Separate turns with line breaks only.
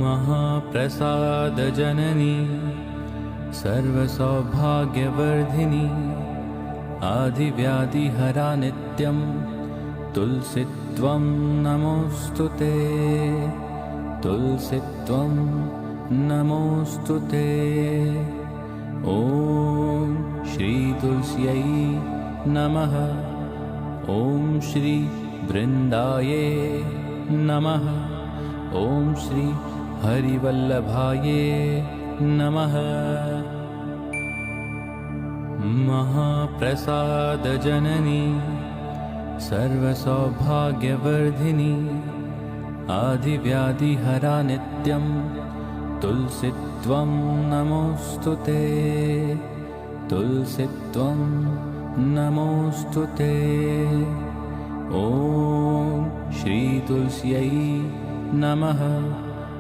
महाप्रसादजननी सर्वसौभाग्यवर्धिनी आदिव्याधिहरा नित्यं तुलसीत्वं नमोऽस्तुते तुलसीत्वं नमोऽस्तुते। ॐ श्री तुलस्यै नमः। ॐ श्री वृन्दाये नमः। ॐ श्री हरिवल्लभाये नमः। महाप्रसादजननी सर्वसौभाग्यवर्धिनी आदिव्याधिहरा नित्यं तुलसीत्वं नमोऽस्तुते तुलसीत्वं नमोऽस्तुते। ॐ श्री तुलस्यै नमः।